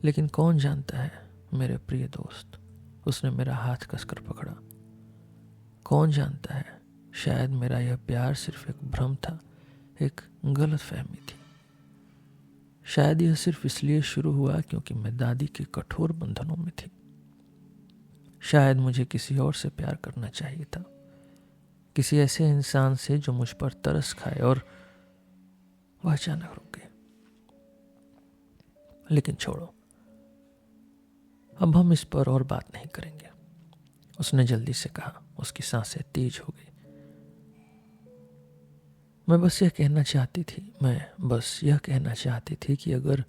लेकिन कौन जानता है मेरे प्रिय दोस्त, उसने मेरा हाथ कसकर पकड़ा। कौन जानता है, शायद मेरा यह प्यार सिर्फ एक भ्रम था, एक गलत फहमी थी। शायद यह सिर्फ इसलिए शुरू हुआ क्योंकि मैं दादी के कठोर बंधनों में थी। शायद मुझे किसी और से प्यार करना चाहिए था, किसी ऐसे इंसान से जो मुझ पर तरस खाए, और वह अचानक रुक गई। लेकिन छोड़ो, अब हम इस पर और बात नहीं करेंगे, उसने जल्दी से कहा। उसकी सांसें तेज हो गई। मैं बस यह कहना चाहती थी कि अगर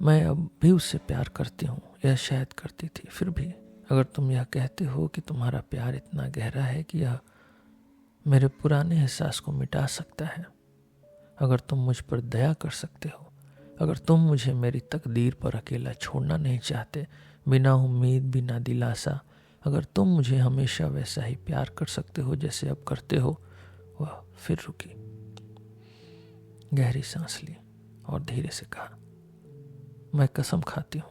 मैं अब भी उससे प्यार करती हूँ, या शायद करती थी, फिर भी अगर तुम यह कहते हो कि तुम्हारा प्यार इतना गहरा है कि यह मेरे पुराने एहसास को मिटा सकता है, अगर तुम मुझ पर दया कर सकते हो, अगर तुम मुझे मेरी तकदीर पर अकेला छोड़ना नहीं चाहते, बिना उम्मीद, बिना दिलासा, अगर तुम मुझे हमेशा वैसा ही प्यार कर सकते हो जैसे अब करते हो। वह फिर रुकी, गहरी सांस ली और धीरे से कहा, मैं कसम खाती हूँ,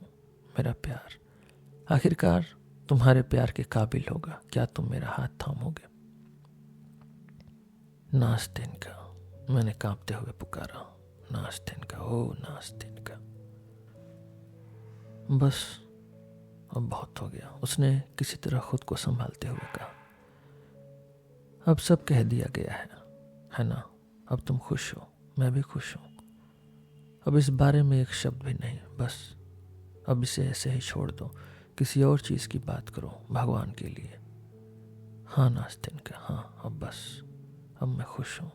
मेरा प्यार आखिरकार तुम्हारे प्यार के काबिल होगा। क्या तुम मेरा हाथ थामोगे? नास्तिन का, मैंने कांपते हुए पुकारा। नास्तिन का, ओ नास्तिन का। बस अब बहुत हो गया, उसने किसी तरह खुद को संभालते हुए कहा। अब सब कह दिया गया है ना? अब तुम खुश हो, मैं भी खुश हूं। अब इस बारे में एक शब्द भी नहीं, बस अब इसे ऐसे ही छोड़ दो, किसी और चीज की बात करो, भगवान के लिए। हाँ नास्तिन का, हाँ, अब बस, अब मैं खुश हूं,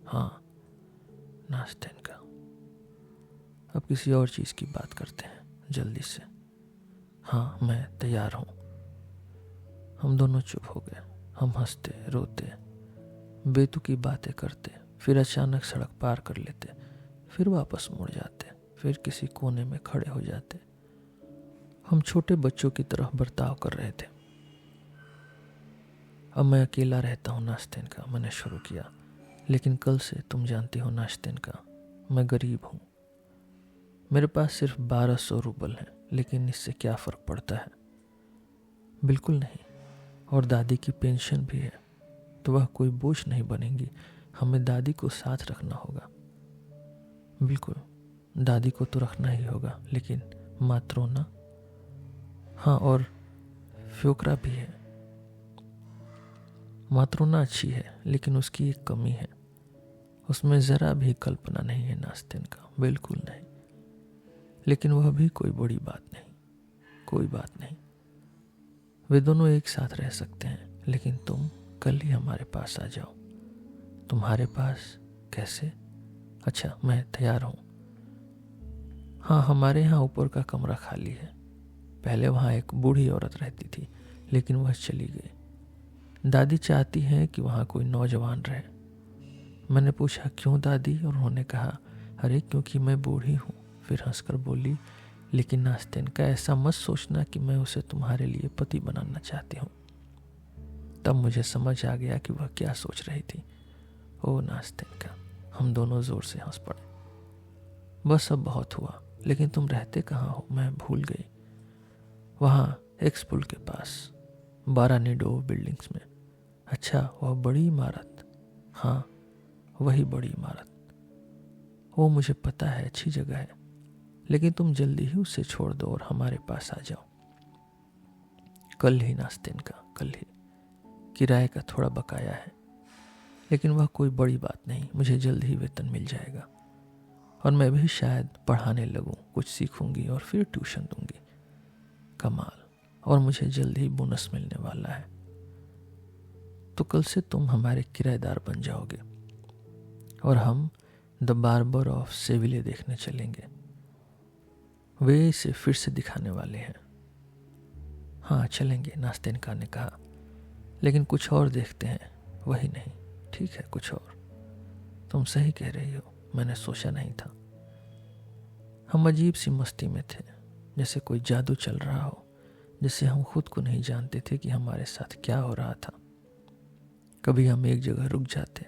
हाँ नास्तिन का। अब किसी और चीज की बात करते हैं, जल्दी से। हाँ, मैं तैयार हूं। हम दोनों चुप हो गए। हम हंसते, रोते, बेतुकी बातें करते, फिर अचानक सड़क पार कर लेते, फिर वापस मुड़ जाते, फिर किसी कोने में खड़े हो जाते। हम छोटे बच्चों की तरह बर्ताव कर रहे थे। अब मैं अकेला रहता हूँ नास्तिन का, मैंने शुरू किया, लेकिन कल से तुम जानती हो नास्तिन का, मैं गरीब हूँ। मेरे पास सिर्फ 1200 रूबल हैं, लेकिन इससे क्या फर्क पड़ता है? बिल्कुल नहीं। और दादी की पेंशन भी है, तो वह कोई बोझ नहीं बनेगी। हमें दादी को साथ रखना होगा। बिल्कुल, दादी को तो रखना ही होगा, लेकिन मात्रोना, हाँ, और फ्योकरा भी है। मात्रोना अच्छी है, लेकिन उसकी एक कमी है, उसमें जरा भी कल्पना नहीं है नास्तिन का, बिल्कुल नहीं। लेकिन वह भी कोई बड़ी बात नहीं, कोई बात नहीं। वे दोनों एक साथ रह सकते हैं, लेकिन तुम कल ही हमारे पास आ जाओ। तुम्हारे पास? कैसे? अच्छा, मैं तैयार हूँ। हाँ, हमारे यहाँ ऊपर का कमरा खाली है। पहले वहाँ एक बूढ़ी औरत रहती थी, लेकिन वह चली गई। दादी चाहती हैं कि वहाँ कोई नौजवान रहे। मैंने पूछा, क्यों दादी? और उन्होंने कहा, अरे क्योंकि मैं बूढ़ी हूँ। फिर हंसकर बोली, लेकिन नास्तिन का, ऐसा मत सोचना कि मैं उसे तुम्हारे लिए पति बनाना चाहती हूँ। तब मुझे समझ आ गया कि वह क्या सोच रही थी। ओ नास्तिन का, हम दोनों जोर से हंस पड़े। बस अब बहुत हुआ, लेकिन तुम रहते कहाँ हो? मैं भूल गई। वहाँ एक्स पुल के पास, बारानीडो बिल्डिंग्स में। अच्छा, वह बड़ी इमारत? हाँ, वही बड़ी इमारत। वो मुझे पता है, अच्छी जगह है, लेकिन तुम जल्दी ही उसे छोड़ दो और हमारे पास आ जाओ। कल ही नास्तिन का, कल ही। किराए का थोड़ा बकाया है, लेकिन वह कोई बड़ी बात नहीं, मुझे जल्द ही वेतन मिल जाएगा और मैं भी शायद पढ़ाने लगूं, कुछ सीखूंगी और फिर ट्यूशन दूंगी। कमाल, और मुझे जल्द ही बोनस मिलने वाला है। तो कल से तुम हमारे किराएदार बन जाओगे और हम द बार्बर ऑफ सेविले देखने चलेंगे। वे इसे फिर से दिखाने वाले हैं। हाँ चलेंगे, नास्तेनका ने कहा, लेकिन कुछ और देखते हैं। वही नहीं, ठीक है, कुछ और। तुम सही कह रही हो, मैंने सोचा नहीं था। हम अजीब सी मस्ती में थे, जैसे कोई जादू चल रहा हो, जिससे हम खुद को नहीं जानते थे कि हमारे साथ क्या हो रहा था। कभी हम एक जगह रुक जाते,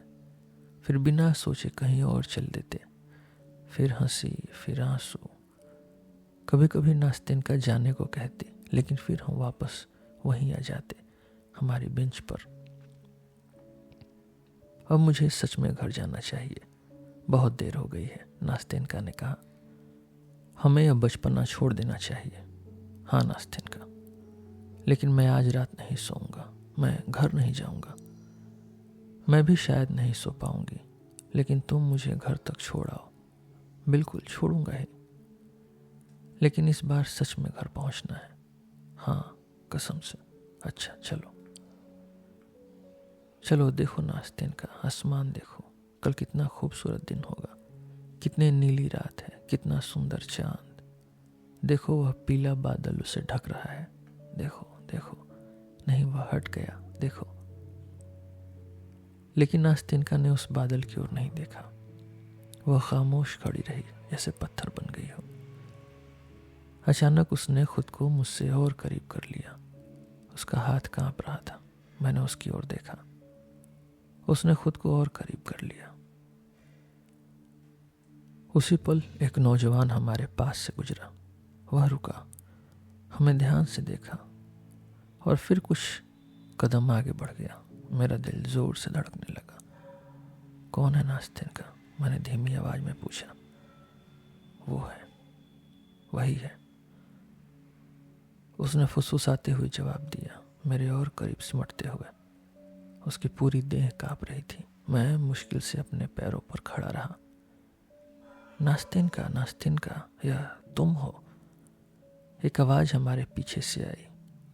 फिर बिना सोचे कहीं और चल देते, फिर हंसी, फिर आंसू। कभी कभी नास्तेनका जाने को कहते, लेकिन फिर हम वापस वहीं आ जाते, हमारी बेंच पर। अब मुझे सच में घर जाना चाहिए, बहुत देर हो गई है, नास्तेनका ने कहा। हमें अब बचपना छोड़ देना चाहिए। हाँ नास्तेनका, लेकिन मैं आज रात नहीं सोऊंगा, मैं घर नहीं जाऊंगा। मैं भी शायद नहीं सो पाऊंगी, लेकिन तुम मुझे घर तक छोड़ आओ। बिल्कुल छोड़ूंगा ही, लेकिन इस बार सच में घर पहुंचना है। हाँ कसम से। अच्छा चलो। चलो देखो नास्तेनका, आसमान देखो, कल कितना खूबसूरत दिन होगा, कितनी नीली रात है, कितना सुंदर चांद। देखो वह पीला बादल उसे ढक रहा है। देखो देखो, नहीं वह हट गया, देखो। लेकिन नास्तेनका ने उस बादल की ओर नहीं देखा। वह खामोश खड़ी रही, जैसे पत्थर बन गई हो। अचानक उसने खुद को मुझसे और करीब कर लिया। उसका हाथ कांप रहा था। मैंने उसकी ओर देखा। उसने खुद को और करीब कर लिया। उसी पल एक नौजवान हमारे पास से गुजरा। वह रुका, हमें ध्यान से देखा और फिर कुछ कदम आगे बढ़ गया। मेरा दिल जोर से धड़कने लगा। कौन है नास्तेनका? मैंने धीमी आवाज में पूछा। वो है, वही है, उसने फुसफुसाते हुए जवाब दिया, मेरे और करीब सिमटते हुए। उसकी पूरी देह कांप रही थी। मैं मुश्किल से अपने पैरों पर खड़ा रहा। नास्तेनका, नास्तेनका, यह तुम हो? एक आवाज हमारे पीछे से आई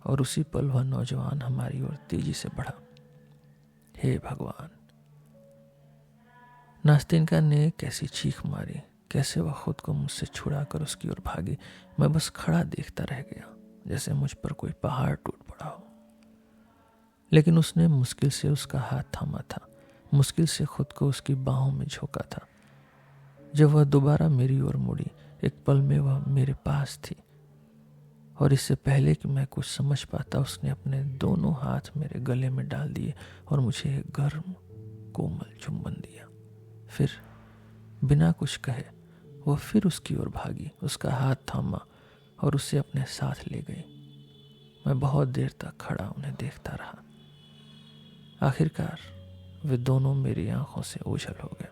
और उसी पल वह नौजवान हमारी ओर तेजी से बढ़ा। हे भगवान! नास्तेनका ने कैसी चीख मारी, कैसे वह खुद को मुझसे छुड़ाकर उसकी ओर भागी। मैं बस खड़ा देखता रह गया, जैसे मुझ पर कोई पहाड़ टूट पड़ा हो। लेकिन उसने मुश्किल से उसका हाथ थामा था, मुश्किल से खुद को उसकी बाहों में झोंका था। जब वह दोबारा मेरी ओर मुड़ी, एक पल में वह मेरे पास थी और इससे पहले कि मैं कुछ समझ पाता, उसने अपने दोनों हाथ मेरे गले में डाल दिए और मुझे एक गर्म कोमल चुंबन दिया। फिर बिना कुछ कहे वह फिर उसकी ओर भागी, उसका हाथ थामा और उसे अपने साथ ले गई। मैं बहुत देर तक खड़ा उन्हें देखता रहा। आखिरकार वे दोनों मेरी आंखों से ओझल हो गए।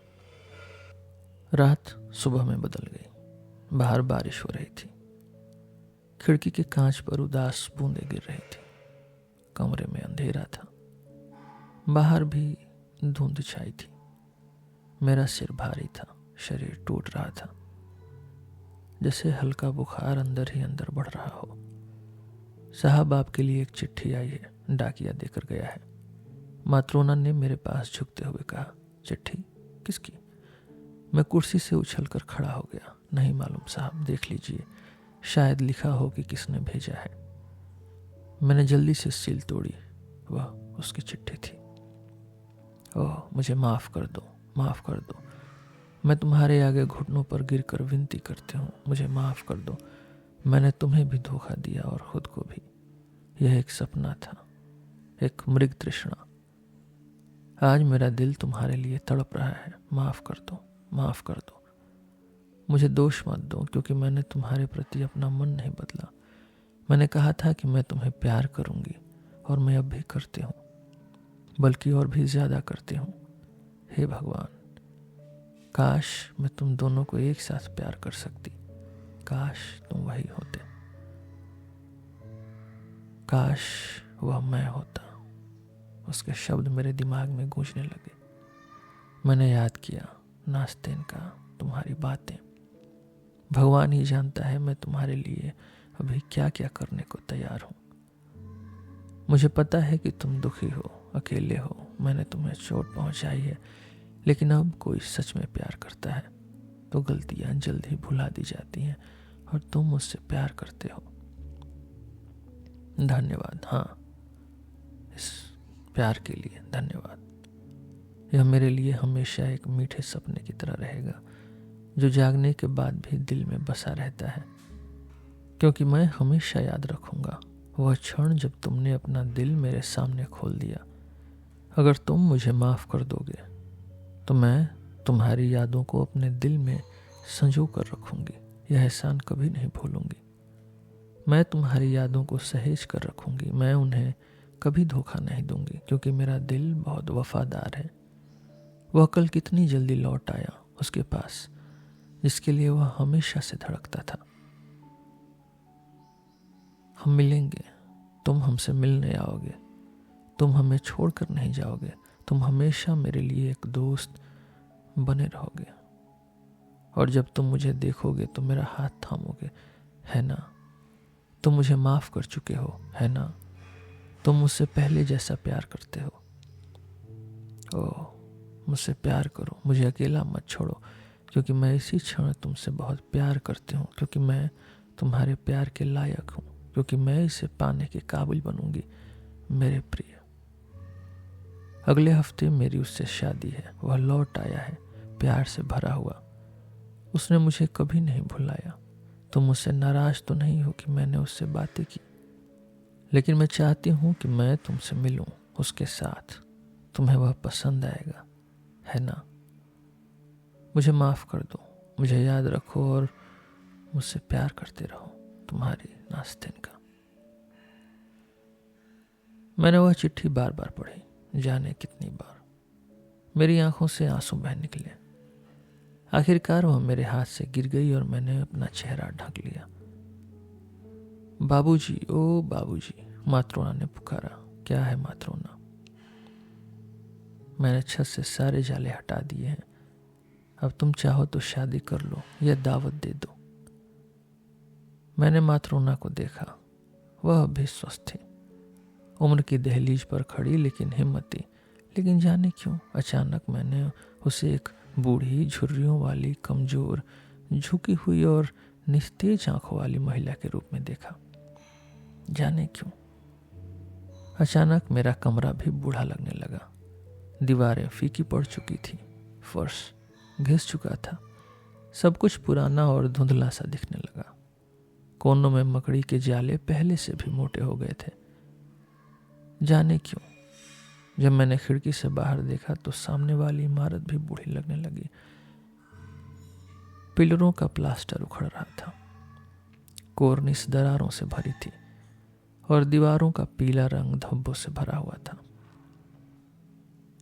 रात सुबह में बदल गई। बाहर बारिश हो रही थी। खिड़की के कांच पर उदास बूंदें गिर रही थी। कमरे में अंधेरा था। बाहर भी धुंध छाई थी। मेरा सिर भारी था, शरीर टूट रहा था, जैसे हल्का बुखार अंदर ही अंदर बढ़ रहा हो। साहब आपके लिए एक चिट्ठी आई है, डाकिया देकर गया है। मात्रोना ने मेरे पास झुकते हुए कहा। चिट्ठी? किसकी? मैं कुर्सी से उछलकर खड़ा हो गया। नहीं मालूम साहब, देख लीजिए, शायद लिखा हो कि किसने भेजा है। मैंने जल्दी से सील तोड़ी। वह उसकी चिट्ठी थी। ओह, मुझे माफ कर दो, माफ कर दो। मैं तुम्हारे आगे घुटनों पर गिरकर विनती करती हूँ, मुझे माफ कर दो। मैंने तुम्हें भी धोखा दिया और खुद को भी। यह एक सपना था, एक मृग तृष्णा। आज मेरा दिल तुम्हारे लिए तड़प रहा है। माफ कर दो, माफ कर दो। मुझे दोष मत दो, क्योंकि मैंने तुम्हारे प्रति अपना मन नहीं बदला। मैंने कहा था कि मैं तुम्हें प्यार करूंगी और मैं अब भी करती हूँ, बल्कि और भी ज्यादा करती हूँ। हे भगवान, काश मैं तुम दोनों को एक साथ प्यार कर सकती। काश तुम वही होते। काश वह मैं होता, उसके शब्द मेरे दिमाग में गूंजने लगे। मैंने याद किया, नास्तेन का, तुम्हारी बातें। भगवान ही जानता है मैं तुम्हारे लिए अभी क्या क्या करने को तैयार हूँ। मुझे पता है कि तुम दुखी हो, अकेले हो, मैंने तुम्हें चोट पहुंचाई है, लेकिन अब कोई सच में प्यार करता है तो गलतियां जल्द ही भुला दी जाती हैं और तुम मुझसे प्यार करते हो। धन्यवाद, हाँ, इस प्यार के लिए धन्यवाद। यह मेरे लिए हमेशा एक मीठे सपने की तरह रहेगा जो जागने के बाद भी दिल में बसा रहता है, क्योंकि मैं हमेशा याद रखूंगा वह क्षण जब तुमने अपना दिल मेरे सामने खोल दिया। अगर तुम मुझे माफ कर दोगे तो मैं तुम्हारी यादों को अपने दिल में संजो कर रखूंगी। यह एहसान कभी नहीं भूलूंगी। मैं तुम्हारी यादों को सहेज कर रखूंगी। मैं उन्हें कभी धोखा नहीं दूंगी, क्योंकि मेरा दिल बहुत वफादार है। वह कल कितनी जल्दी लौट आया उसके पास जिसके लिए वह हमेशा से धड़कता था। हम मिलेंगे, तुम हमसे मिलने आओगे, तुम हमें छोड़कर नहीं जाओगे, तुम हमेशा मेरे लिए एक दोस्त बने रहोगे। और जब तुम मुझे देखोगे तो मेरा हाथ थामोगे, है ना? तुम मुझे माफ कर चुके हो, है ना? तुम मुझसे पहले जैसा प्यार करते हो। ओह, मुझसे प्यार करो, मुझे अकेला मत छोड़ो, क्योंकि मैं इसी क्षण तुमसे बहुत प्यार करती हूँ, क्योंकि मैं तुम्हारे प्यार के लायक हूँ, क्योंकि मैं इसे पाने के काबिल बनूंगी, मेरे प्रिय। अगले हफ्ते मेरी उससे शादी है। वह लौट आया है, प्यार से भरा हुआ। उसने मुझे कभी नहीं भुलाया। तुम मुझसे नाराज तो नहीं हो कि मैंने उससे बातें की, लेकिन मैं चाहती हूँ कि मैं तुमसे मिलूं उसके साथ। तुम्हें वह पसंद आएगा, है ना? मुझे माफ कर दो, मुझे याद रखो और मुझसे प्यार करते रहो। तुम्हारी नास्तेन का। मैंने वह चिट्ठी बार बार पढ़ी, जाने कितनी बार। मेरी आंखों से आंसू बह निकले। आखिरकार वह मेरे हाथ से गिर गई और मैंने अपना चेहरा ढक लिया। बाबूजी, ओ बाबूजी, मात्रोना ने पुकारा। क्या है मात्रोना? मैंने छत से सारे जाले हटा दिए हैं। अब तुम चाहो तो शादी कर लो या दावत दे दो। मैंने मात्रोना को देखा। वह अभी स्वस्थ थी, उम्र की दहलीज पर खड़ी, लेकिन हिम्मती। लेकिन जाने क्यों अचानक मैंने उसे एक बूढ़ी, झुर्रियों वाली, कमजोर, झुकी हुई और निस्तेज आंखों वाली महिला के रूप में देखा। जाने क्यों अचानक मेरा कमरा भी बूढ़ा लगने लगा। दीवारें फीकी पड़ चुकी थी, फर्श घिस चुका था, सब कुछ पुराना और धुंधला सा दिखने लगा। कोनों में मकड़ी के जाले पहले से भी मोटे हो गए थे। जाने क्यों जब मैंने खिड़की से बाहर देखा तो सामने वाली इमारत भी बूढ़ी लगने लगी। पिलरों का प्लास्टर उखड़ रहा था, कोर्निस दरारों से भरी थी और दीवारों का पीला रंग धब्बों से भरा हुआ था।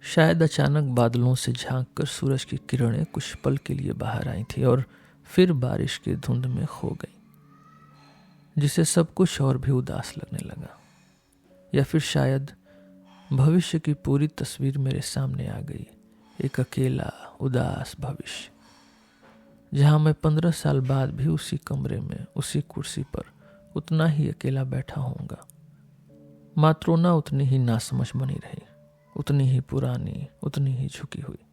शायद अचानक बादलों से झांककर सूरज की किरणें कुछ पल के लिए बाहर आई थी और फिर बारिश की धुंध में खो गई, जिससे सब कुछ और भी उदास लगने लगा। या फिर शायद भविष्य की पूरी तस्वीर मेरे सामने आ गई, एक अकेला उदास भविष्य, जहां मैं 15 साल बाद भी उसी कमरे में, उसी कुर्सी पर उतना ही अकेला बैठा होऊंगा। मात्रोना उतनी ही नासमझ बनी रही, उतनी ही पुरानी, उतनी ही झुकी हुई।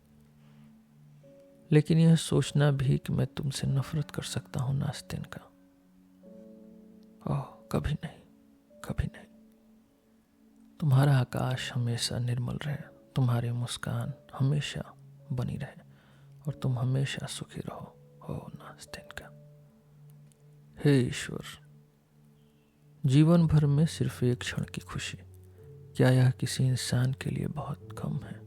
लेकिन यह सोचना भी कि मैं तुमसे नफरत कर सकता हूं नास्तेन का, ओह कभी नहीं, कभी नहीं। तुम्हारा आकाश हमेशा निर्मल रहे, तुम्हारी मुस्कान हमेशा बनी रहे और तुम हमेशा सुखी रहो, ओह नास्तेन का। हे ईश्वर, जीवन भर में सिर्फ एक क्षण की खुशी, क्या यह किसी इंसान के लिए बहुत कम है?